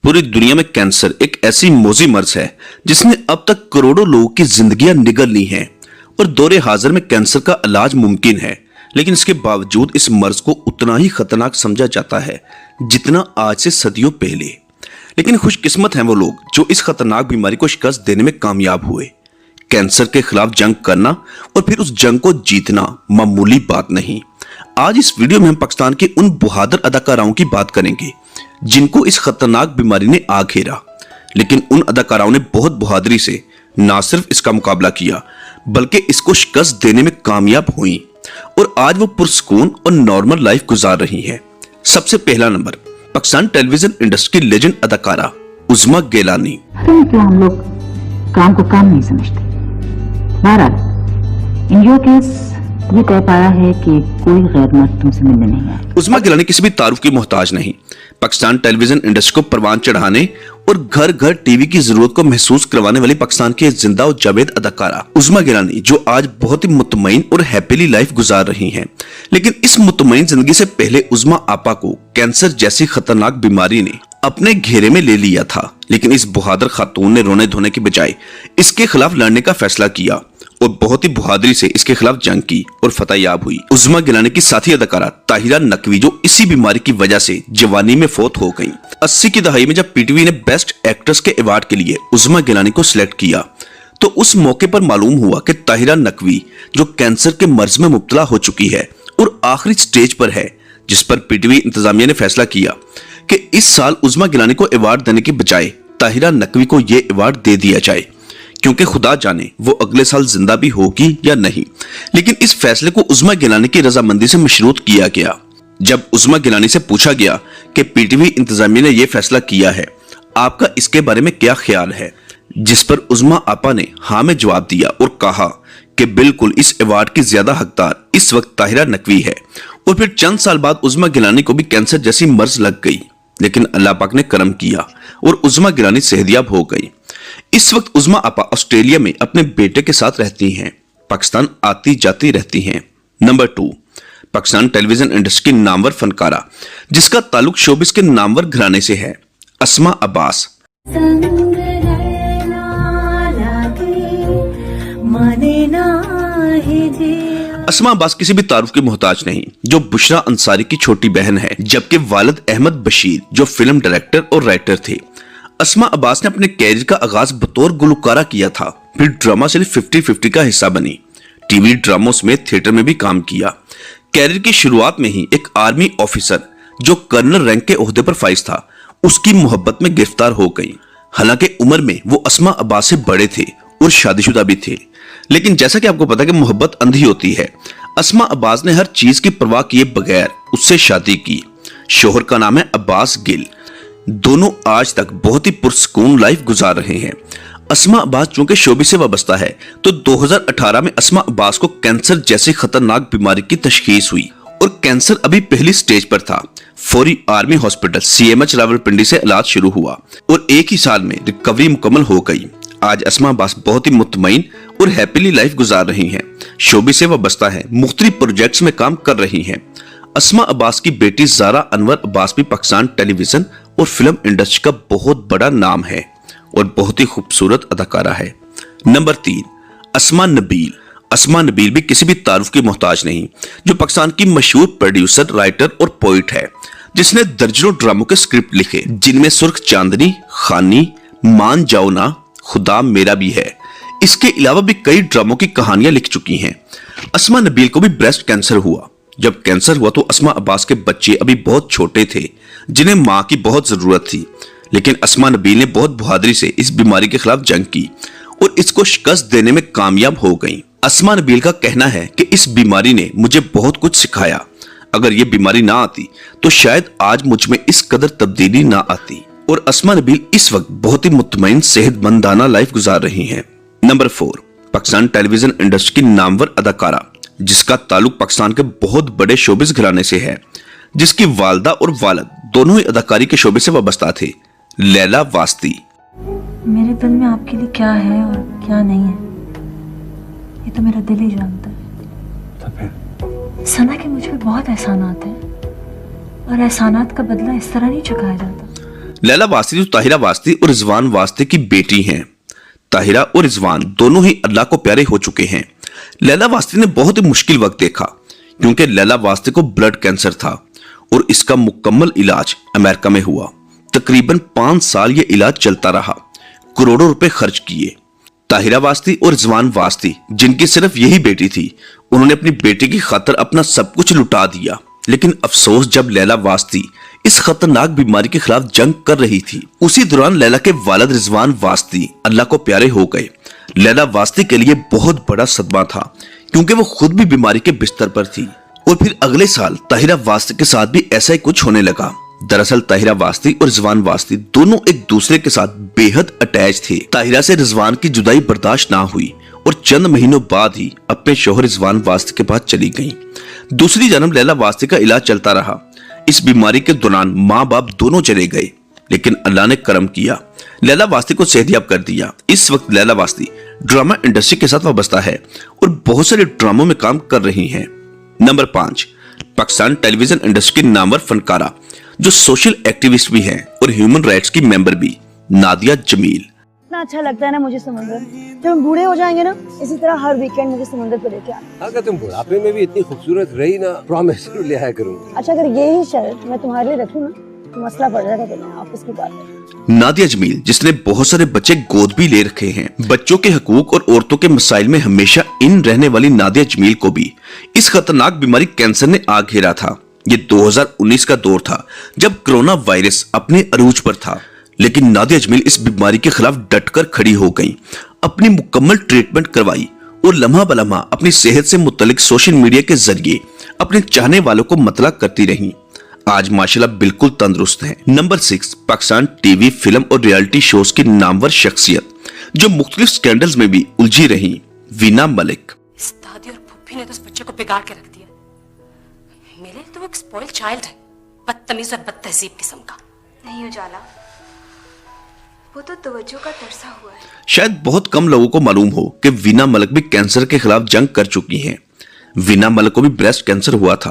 पूरी दुनिया में कैंसर एक ऐसी मौजी मर्ज है जिसने अब तक करोड़ों लोगों की जिंदगियां निगल ली हैं और दौरे हाजिर में कैंसर का इलाज मुमकिन है, लेकिन इसके बावजूद इस मर्ज को उतना ही खतरनाक समझा जाता है जितना आज से सदियों पहले। लेकिन खुशकिस्मत हैं वो लोग जो इस खतरनाक बीमारी को शिकस्त देने में कामयाब हुए। कैंसर के खिलाफ जंग करना और फिर उस जंग को जीतना मामूली बात नहीं। आज इस वीडियो में हम पाकिस्तान के उन बहादुर अदाकाराओं की बात करेंगे जिनको इस खतरनाक बीमारी ने आ घेरा, लेकिन उन अदाकाराओं ने बहुत बहादुरी से न सिर्फ इसका मुकाबला किया बल्कि इसको शिकस्त देने में कामयाब हुई और आज वो पुरसकून और नॉर्मल लाइफ गुजार रही हैं। सबसे पहला नंबर, पाकिस्तान टेलीविजन इंडस्ट्री की लेजेंड अदाकारा उज़्मा गिलानी। क्यों हम लोग काम को काम नहीं समझते। बहरहाल इन योर केस ये तय पाया है कि कोई गैर मर्द तुमसे मिलने नहीं आए। उज़्मा गिलानी किसी भी तारुफ की मोहताज नहीं। पाकिस्तान टेलीविजन इंडस्ट्री को परवान चढ़ाने और घर घर टीवी की जरूरत को महसूस करवाने वाली पाकिस्तान की जिंदा और जावेद अदाकारा उज़्मा गिलानी, जो आज बहुत ही मुतमईन और हैप्पीली लाइफ गुजार रही हैं। लेकिन इस मुतमईन जिंदगी से पहले उज़्मा आपा को कैंसर जैसी खतरनाक बीमारी ने अपने घेरे में ले लिया था। लेकिन इस बहादुर खातून ने रोने धोने के बजाय इसके खिलाफ लड़ने का फैसला किया और बहुत ही बहादुरी से इसके खिलाफ जंग की और फतह याब हुई। उज़्मा गिलानी की साथी अदाकारा ताहिरा नकवी, जो इसी बीमारी की वजह से जवानी में फौत हो गईं। 80 की दहाई में जब पीटीवी ने बेस्ट एक्ट्रेस के अवार्ड के लिए उज़्मा गिलानी को सिलेक्ट किया तो उस मौके पर मालूम हुआ कि ताहिरा नकवी जो कैंसर के मर्ज में मुब्तला हो चुकी है और आखिरी स्टेज पर है, जिस पर पीटीवी इंतजामिया ने फैसला किया कि इस साल उज़्मा गिलानी को अवार्ड देने के बजाय ताहिरा नकवी को यह अवार्ड दे दिया जाए, क्योंकि खुदा जाने वो अगले साल जिंदा भी होगी या नहीं। लेकिन इस फैसले को उज़्मा गिलानी की रजामंदी से मशरूत किया गया। जब उज़्मा गिलानी से पूछा गया कि पीटीवी इंतजामिया ने यह फैसला किया है, आपका इसके बारे में क्या ख्याल है, जिस पर उज़्मा आपा ने हाँ में जवाब दिया और कहा कि बिल्कुल इस अवार्ड की ज्यादा हकदार इस वक्त ताहिरा नकवी है। और फिर चंद साल बाद उज़्मा गिलानी को भी कैंसर जैसी मर्ज लग गई, लेकिन अल्लाह पाक ने करम किया और उज़्मा गिलानी सेहतयाब हो गई। इस वक्त उज़्मा आपा ऑस्ट्रेलिया में अपने बेटे के साथ रहती हैं, पाकिस्तान आती जाती रहती हैं। नंबर 2, पाकिस्तान टेलीविजन इंडस्ट्री की नामवर फनकारा जिसका ताल्लुक शोबिस के नामवर घराने से है, अस्मा अब्बास। अस्मा अब्बास किसी भी तारुफ की मोहताज नहीं, जो बुशरा अंसारी की छोटी बहन है, जबकि वालिद अहमद बशीर जो फिल्म डायरेक्टर और राइटर थे। अस्मा अब्बास ने अपने कैरियर का आगाज बतौर गुलकारा किया था, फिर ड्रामा से 50-50 का हिस्सा बनी, टीवी ड्रामों में थिएटर में भी काम किया। कैरियर की शुरुआत में ही एक आर्मी ऑफिसर जो कर्नल रैंक के ओहदे पर फाइज था, उसकी मोहब्बत में गिरफ्तार हो गई। हालांकि उम्र में वो अस्मा अब्बास से बड़े थे और शादीशुदा भी थे, लेकिन जैसा कि आपको पता है कि मोहब्बत अंधी होती है, अस्मा अब्बास ने हर चीज की परवाह किए बगैर उससे शादी की। शोहर का नाम है अब्बास गिल। दोनों आज तक बहुत ही पुरसकून लाइफ गुजार रहे हैं। अस्मा अब्बास चूंकि शोबे से वाबस्ता है तो 2018 में अस्मा अब्बास को कैंसर जैसी खतरनाक बीमारी की तशखीस हुई और कैंसर अभी पहली स्टेज पर था। फौरी आर्मी हॉस्पिटल CMH रावलपिंडी से इलाज शुरू हुआ और एक ही साल में रिकवरी मुकम्मल हो गई। आज अस्मा अब्बास बहुत ही मुतमईन और हैप्पीली लाइफ गुजार रही हैं, शोबे से वाबस्ता है, मुख्तलिफ प्रोजेक्ट्स में काम कर रही हैं। अस्मा अब्बास की बेटी ज़ारा अनवर अब्बास भी पाकिस्तान टेलीविजन और फिल्म इंडस्ट्री का बहुत बड़ा नाम है और बहुत ही खूबसूरत अदाकारा है। नंबर 3, अस्मा नबील। अस्मा नबील भी किसी भी तारुफ की मोहताज नहीं, जो पाकिस्तान की मशहूर प्रोड्यूसर, राइटर और पोइट है, जिसने दर्जनों ड्रामों के स्क्रिप्ट लिखे, जिनमें सुर्ख चांदनी, खानी, मान जाओ ना, खुदा मेरा भी है। इसके अलावा भी कई ड्रामों की कहानियां लिख चुकी हैं। अस्मा नबील को भी ब्रेस्ट कैंसर हुआ। जब कैंसर हुआ तो अस्मा अब्बास के बच्चे अभी बहुत छोटे थे, जिन्हें मां की बहुत जरूरत थी। लेकिन अस्मा नबील ने बहुत बहादुरी से इस बीमारी के खिलाफ जंग की और इसको शिकस्त देने में कामयाब हो गई। अस्मा नबील का कहना है कि इस बीमारी ने मुझे बहुत कुछ सिखाया। अगर ये बीमारी ना आती तो शायद आज मुझ में इस कदर तब्दीली ना आती। और अस्मा नबील इस वक्त बहुत ही मुतमईन सेहतमंदाना लाइफ गुजार रही हैं। नंबर 4, पाकिस्तान टेलीविजन इंडस्ट्री की नामवर अदाकारा जिसका ताल्लुक पाकिस्तान के बहुत बड़े शोबिस घराने से है, जिसकी वालदा और वालिद दोनों ही अदाकारी के शोबे से वाबस्ता थे, लैला वास्ती। मेरे दिल में आपके लिए क्या है और क्या नहीं है ये तो मेरा दिल ही जानता है। सना के मुझ पे बहुत एहसानात हैं और एहसानात का बदला इस तरह नहीं चुकाया जाता। लैला वास्ती जो ताहिरा वास्ती और रिजवान वास्ती की बेटी हैं। ताहिरा और रिजवान दोनों ही अल्लाह को प्यारे हो चुके हैं। लैला वास्ती ने बहुत ही मुश्किल वक्त देखा क्योंकि लैला वास्ती को ब्लड कैंसर था और इसका मुकम्मल इलाज अमेरिका में हुआ। तकरीबन 5 साल ये इलाज चलता रहा, करोड़ों रुपए खर्च किए। ताहिरा वास्ती और रिजवान वास्ती जिनकी सिर्फ यही बेटी थी, उन्होंने अपनी बेटी की खातिर अपना सब कुछ लुटा दिया। लेकिन अफसोस, जब लैला वास्ती इस खतरनाक बीमारी के खिलाफ जंग कर रही थी, उसी दौरान लैला के वालिद रिजवान वास्ती अल्लाह को प्यारे हो गए। लैला वास्ती के लिए बहुत बड़ा सदमा था क्योंकि वो खुद भी बीमारी के बिस्तर पर थी। और फिर अगले साल ताहिरा वास्ती के साथ भी ऐसा ही कुछ होने लगा। दरअसल ताहिरा वास्ती और रिजवान वास्ती दोनों एक दूसरे के साथ बेहद अटैच थे। ताहिरा से रिजवान की जुदाई बर्दाश्त ना हुई और चंद महीनों बाद ही अपने शौहर रिजवान वास्ती के पास चली गईं। दूसरी जानब लैला वास्ती का इलाज चलता रहा। इस बीमारी के दौरान माँ बाप दोनों चले गए, लेकिन अल्लाह ने करम किया, लैला वास्ती को सेहतयाब कर दिया। इस वक्त लैला वास्ती ड्रामा इंडस्ट्री के साथ वाबस्ता है और बहुत सारे ड्रामों में काम कर रही हैं। नंबर 5, पाकिस्तान टेलीविजन इंडस्ट्री की नामवर फनकारा जो सोशल एक्टिविस्ट भी हैं और ह्यूमन राइट्स की मेंबर भी, नादिया जमील। इतना अच्छा लगता है ना मुझे समुंदर। जब हम बूढ़े हो जाएंगे ना, इसी तरह हर वीकेंड मुझे समुंदर पे लेके आना। अगर तुम बुढ़ापे में भी इतनी खूबसूरत रही ना, प्रॉमिस ले आया करूंगा। अच्छा, अगर यही शर्त मैं तुम्हारे लिए रखूं ना, तो मसला पड़ जाएगा तुम्हें, ऑफिस की बात है। नादिया जमील जिसने बहुत सारे बच्चे गोद भी ले रखे हैं, बच्चों के हकूक और औरतों के मसाइल में हमेशा इन रहने वाली नादिया जमील को भी इस खतरनाक बीमारी कैंसर ने आ घेरा था। ये 2019 का दौर था जब कोरोना वायरस अपने अरूज पर था, लेकिन नादिया जमील इस बीमारी के खिलाफ डटकर खड़ी हो गईं, अपनी मुकम्मल ट्रीटमेंट करवाई और लम्हा बलम्हा अपनी सेहत से मुतल्लिक सोशल मीडिया के जरिए अपने चाहने वालों को मतला करती रहीं। आज माशाल्लाह बिल्कुल तंदुरुस्त हैं। नंबर 6, पाकिस्तान टीवी, फिल्म और रियलिटी शोज की नामवर शख्सियत जो मुख्तलिफ स्कैंडल्स में भी उलझी रही, वीना मलिक। इस दादी और पुप्पी ने तो उस बच्चे को बिगाड़ के रख दिया। मेरे लिए तो वो एक स्पॉइल्ड चाइल्ड है, बदतमीज और बदतहजीब किस्म का। नहीं उजाला, वो तो तवज्जो का तरसा हुआ है। शायद बहुत कम लोगों को मालूम हो कि वीना मलिक भी कैंसर के खिलाफ जंग कर चुकी हैं। वीना मलिक को भी ब्रेस्ट कैंसर हुआ था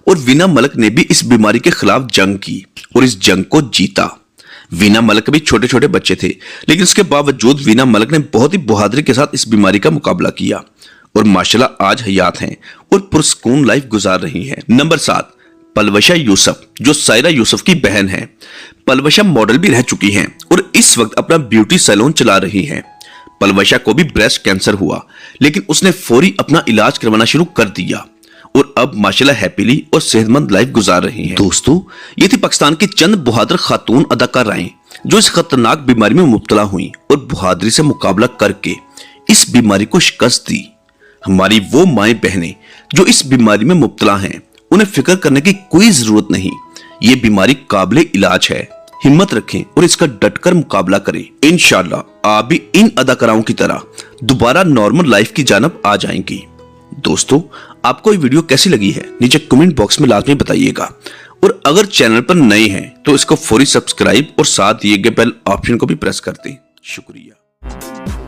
और वीना मलिक ने भी इस बीमारी के खिलाफ जंग की और इस जंग को जीता। वीना मलिक भी छोटे छोटे बच्चे थे, लेकिन इसके बावजूद वीना मलिक ने बहुत ही बहादुरी के साथ इस बीमारी का मुकाबला किया और माशाल्लाह आज हयात हैं और पुरस्कून लाइफ गुजार रही हैं। नंबर 7, पलवशा यूसुफ जो सायरा यूसुफ की बहन है। पलवशा मॉडल भी रह चुकी हैं और इस वक्त अपना ब्यूटी सैलून चला रही हैं। पलवशा को भी ब्रेस्ट कैंसर हुआ, लेकिन उसने फौरी अपना इलाज करवाना शुरू कर दिया और अब माशाल्लाह हैप्पीली और सेहतमंद लाइफ गुजार रही हैं। दोस्तों, ये थी पाकिस्तान की चंद बहादुर खातून अदाकाराएं जो इस खतरनाक बीमारी में मुब्तला हुई और बहादुरी से मुकाबला करके इस बीमारी को शिकस्त दी। हमारी वो माएं बहनें जो इस बीमारी में मुब्तला हैं, उन्हें फिक्र करने की कोई जरूरत नहीं। ये बीमारी काबिले इलाज है। हिम्मत रखें और इसका डटकर मुकाबला करें। इंशाल्लाह आप भी इन अदाकाराओं की तरह दोबारा नॉर्मल लाइफ की जानब आ जाएंगी। दोस्तों, आपको ये वीडियो कैसी लगी है नीचे कमेंट बॉक्स में लाजमी बताइएगा और अगर चैनल पर नए हैं तो इसको फौरी सब्सक्राइब और साथ दिए गए बेल ऑप्शन को भी प्रेस कर दें। शुक्रिया।